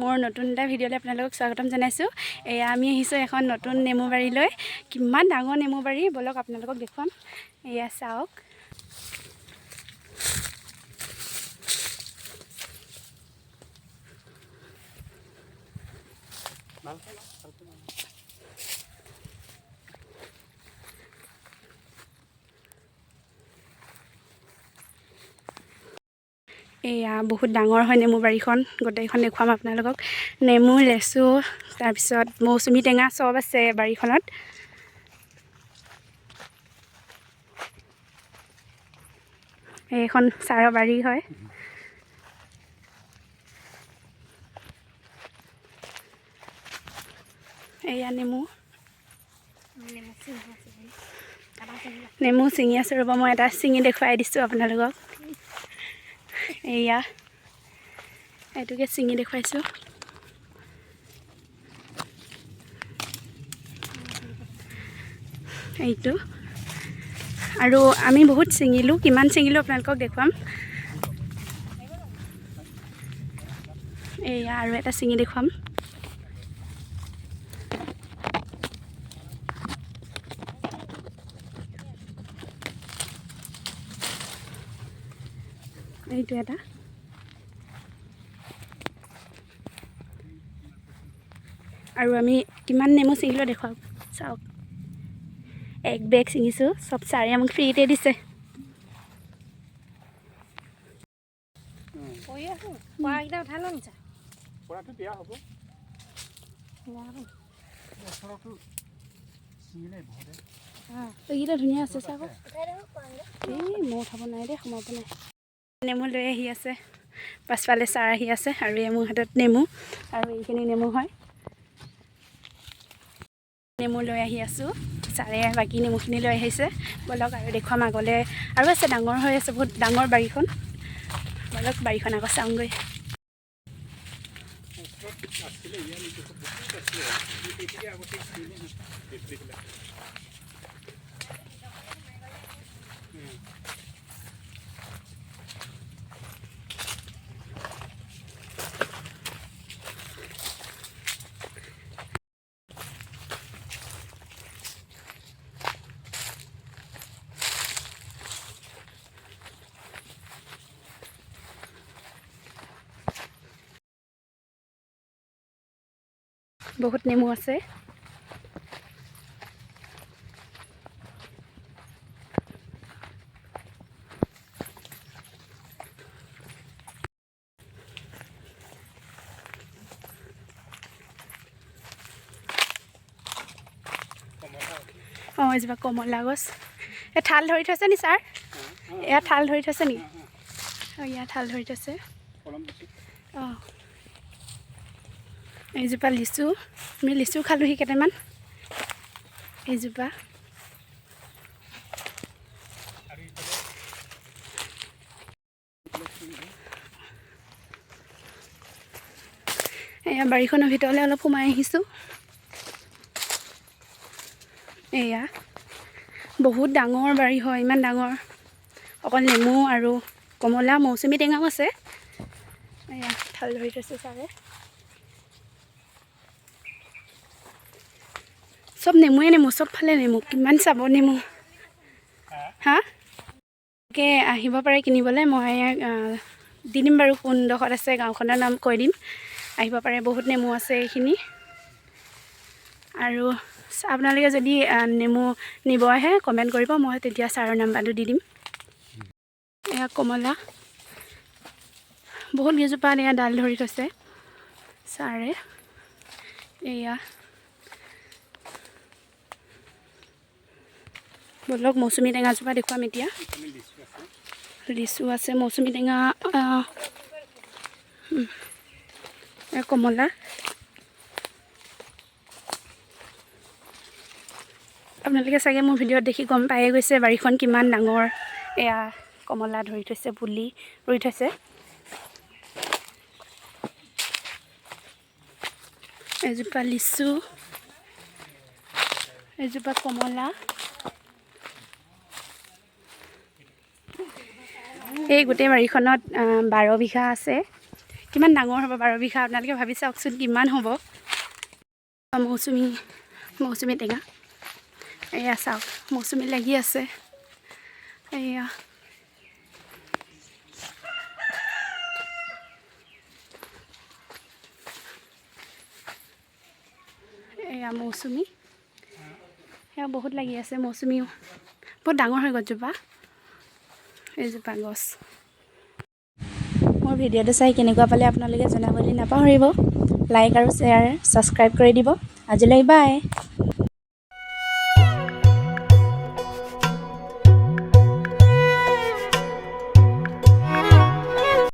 মোৰ নতুন এটা ভিডিঅ'লৈ আপোনালোকক স্বাগতম জনাইছোঁ। এয়া আমি আহিছোঁ এখন নতুন নেমু বাৰীলৈ। কিমান ডাঙৰ নেমু বাৰী, বলক আপোনালোকক দেখুৱাম। এয়া চাওক। এয়া বহুত ডাঙৰ হয় নেমু বাৰীখন, গোটেইখন দেখুৱাম আপোনালোকক। নেমু, লেচু, তাৰপিছত মৌচুমী টেঙা চব আছে বাৰীখনত। এইখন চাৰৰ বাৰী হয়। এয়া নেমু ছিঙি আছোঁ, ৰ'ব মই এটা ছিঙি দেখুৱাই দিছোঁ আপোনালোকক। এয়া এইটোকে ছিঙি দেখুৱাইছোঁ। এইটো আৰু আমি বহুত ছিঙিলোঁ, কিমান ছিঙিলোঁ আপোনালোকক দেখুৱাম। এয়া আৰু এটা ছিঙি দেখুৱাম। এইটো এটা আৰু আমি কিমান নেমু ছিঙিলোঁ দেখুৱাওক, চাওক। এক বেগ ছিঙিছোঁ, চব ছাৰে আমাক ফ্ৰীতে দিছে। এইকেইটা ধুনীয়া আছে, চাওক। এই মই উঠাব নাই দেই, সোমাব নাই। নেমু লৈ আহি আছে, পাছফালে ছাৰ আহি আছে আৰু এই মোৰ হাতত নেমু, আৰু এইখিনি নেমু হয়। নেমু লৈ আহি আছোঁ, ছাৰে বাকী নেমুখিনি লৈ আহিছে। বলক আৰু দেখুৱাম আগলৈ, আৰু আছে, ডাঙৰ হৈ আছে, বহুত ডাঙৰ বাৰীখন। বলক বাৰীখন আকৌ চাওঁগৈ। বহুত নেমু আছে। অঁ, এজোপা কমলা গছ। এই ঠাল ধৰি থৈছে নি ছাৰ? এয়া ঠাল ধৰি থৈছে নি? অঁ, ইয়াত ঠাল ধৰি থৈছে। অঁ, এইজোপা লিচু, আমি লিচু খালোঁহি কেইটামান। এইজোপা এয়া বাৰীখনৰ ভিতৰলৈ অলপ সোমাই আহিছোঁ। এয়া বহুত ডাঙৰ বাৰী হয়, ইমান ডাঙৰ। অকল নেমু আৰু কমলা, মৌচুমী টেঙাও আছে। এয়া ঠাল ধৰি থৈছে ছাৰে। চব নেমুৱে নেমু, চবফালে নেমু, কিমান চাব নেমু। হা, তাকে আহিব পাৰে কিনিবলৈ। মই দি দিম বাৰু, কোনডোখৰত আছে গাঁওখনৰ নাম কৈ দিম, আহিব পাৰে। বহুত নেমু আছে এইখিনি। আৰু আপোনালোকে যদি নেমু নিব আহে কমেণ্ট কৰিব, মই তেতিয়া ছাৰৰ নাম্বাৰটো দি দিম। এয়া কমলা, বহুত কেইজোপা এয়া ডাল ধৰি থৈছে ছাৰে। এয়া বলক মৌচুমী টেঙাজোপা দেখুৱাম এতিয়া। লিচু আছে, মৌচুমী টেঙা, কমলা। আপোনালোকে চাগে মোৰ ভিডিঅ'ত দেখি গম পায়ে গৈছে বাৰীখন কিমান ডাঙৰ। এয়া কমলা ধৰি থৈছে, পুলি ৰুই থৈছে। এজোপা লিচু, এজোপা কমলা। এই গোটেই বাৰীখনত 12 বিঘা আছে। কিমান ডাঙৰ হ'ব 12 বিঘা আপোনালোকে ভাবি চাওকচোন কিমান হ'ব। মৌচুমী টেঙা এয়া চাওক, মৌচুমী লাগি আছে এয়া। এয়া মৌচুমী, সেয়া বহুত লাগি আছে মৌচুমীও, বহুত ডাঙৰ হয় গছজোপা, এইজোপা গছ। মোৰ ভিডিঅ'টো চাই কেনেকুৱা পালে আপোনালোকে জনাবলৈ নাপাহৰিব। লাইক আৰু শ্বেয়াৰ ছাবস্ক্ৰাইব কৰি দিব। আজিলৈ বাই।